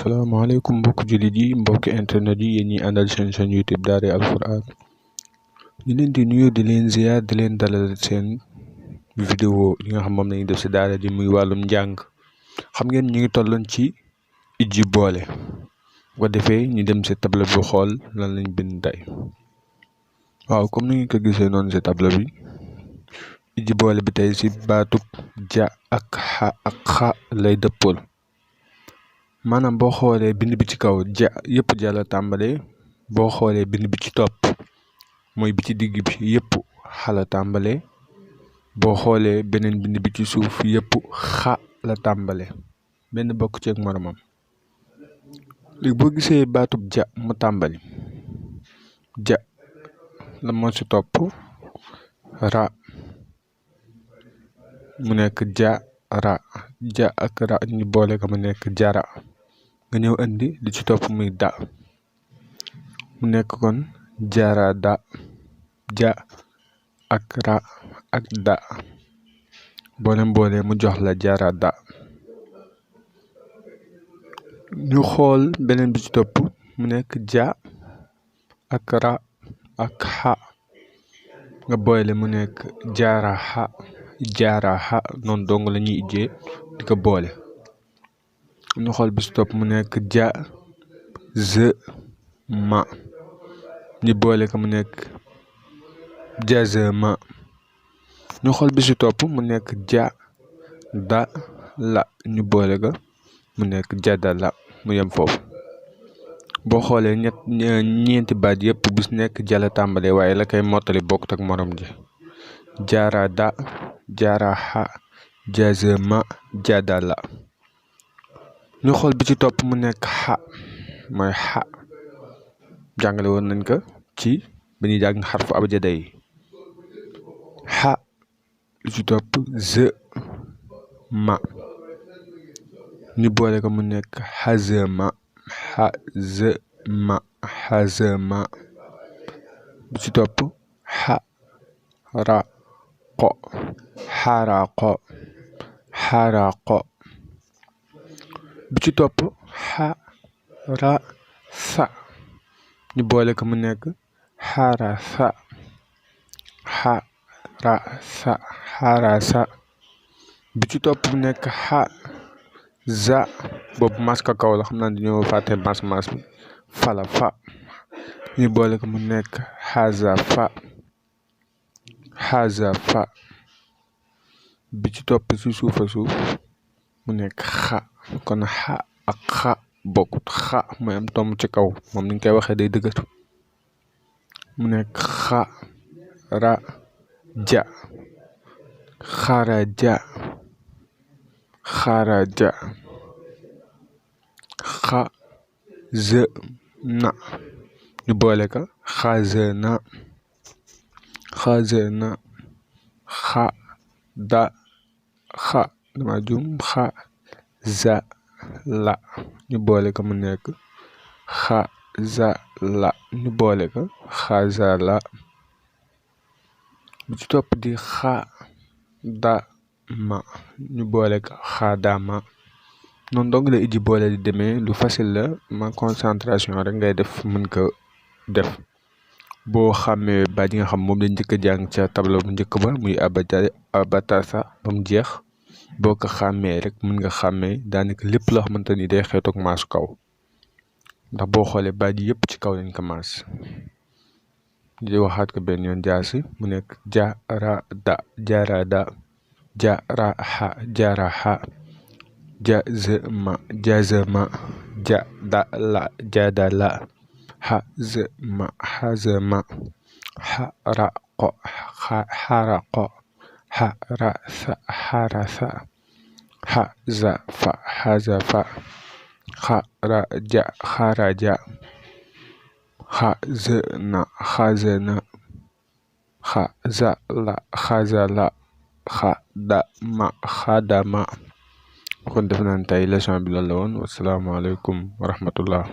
salaamaaleykum mbokk jullit yi mbokk internet yi yéen ñi àndal seen chaîne YouTube Daara Alquran ñu leen di nuyu di leen ziar di leen dalal seen vidéo yi nga xam moom lañuy def si daara ji muy wàllum njàng. xam ngeen ñu ngi tolloon ci ijji boole bu ko defee ñu dem si tableau bi xool lan lañ bind tey. waaw comme ni ngeen ko gisee noonu si tableau bi ijji boole bi tey si baatub ja ak xa lay dëppool. maanaam boo xoolee bind bi ci kaw ja yëpp ja la tàmbalee, boo xoolee bind bi ci topp mooy bi ci digg bi yëpp xa la tàmbalee, boo xoolee beneen bind bi ci suuf yëpp xa la tàmbalee, benn bokk ci ak moromam. léegi boo gisee baatub ja mu tàmbali ja la moo ci topp ra mu nekk ja ra ja ak ra ñu boole ko mu nekk jara nga ñëw indi li ci topp muy da mu nekk kon jara da ja ak ra ak da boole mu jox la jara da. ñu xool beneen bi ci topp mu nekk ja ak ra ak xa nga boole mu nekk jaara xa noonu dong la ñuy ijjee di ko boole. ñu xool bi ci topp mu nekk ja ze ma ñu boole ko mu nekk jazema. ñu xool bi ci topp mu nekk ja da la ñu boole ko mu nekk jadala mu yem foofu. boo xoolee ñeenti baat yëpp bis nekk jala tàmbalee waaye la koy mottali bokkut ak morom ji jaara da jaara xa jazema jadala. ñu xool bi ci topp mu nekk xa mooy xa jàngale woon nañ ko ci ba ñuy jàng xarfu abjada yi xa lu ci topp ze ma ñu boole ko mu nekk xazema xazema. bi ci topp xa ra qo xaraqo xaraqo. bi ci topp xa ra sa ñu boole ko mu nekk xarasa xarasa. bi ci topp mu nekk xa za boobu mas ka kaw la xam naa dañoo fàtte mas bi fala fa ñu boole ko mu nekk xaza fa. bi ci topp si suufa suuf mu nekk xa kon xa ak xa bokkut xa mooy am tomb ci kaw moom ni ñu koy waxee day dëgër mu nekk xa ra ja xaraja xaraja. xa ze na ñu boole ko xazena xa da xa dama jum xa za la ñu boole ko mu nekk xa za la ñu boole ko xaza la. bi ci topp di xa da ma ñu boole ko xadama. noonu dong la ijji boole di demee lu facile la ma concentration rek ngay def mën ko def boo xàmmee baat yi nga xam moom lañ njëkk a jàng ca tableau bu njëkk ba muy abatasa ba mu jeex boo ko xàmmee rek mën nga xàmmee daanaka lépp loo xamante ni day xeetoog maasu kaw ndax boo xoolee baat yi yëpp ci kaw lañ ko maas. di waxaat ko benn yoon jaasi mu nekk jaarada jaarada jaraxa jaraxa jazema jazema jadala jadala xazema xazema xaraqo xaraqo xarasa xarasa xazafa xazafa xaraja xaraja xazena xazena xazala xazala xadama xadama. kon def naan tey leçon bi loolu la woon wasalaamaaleykum wa rahmatullah.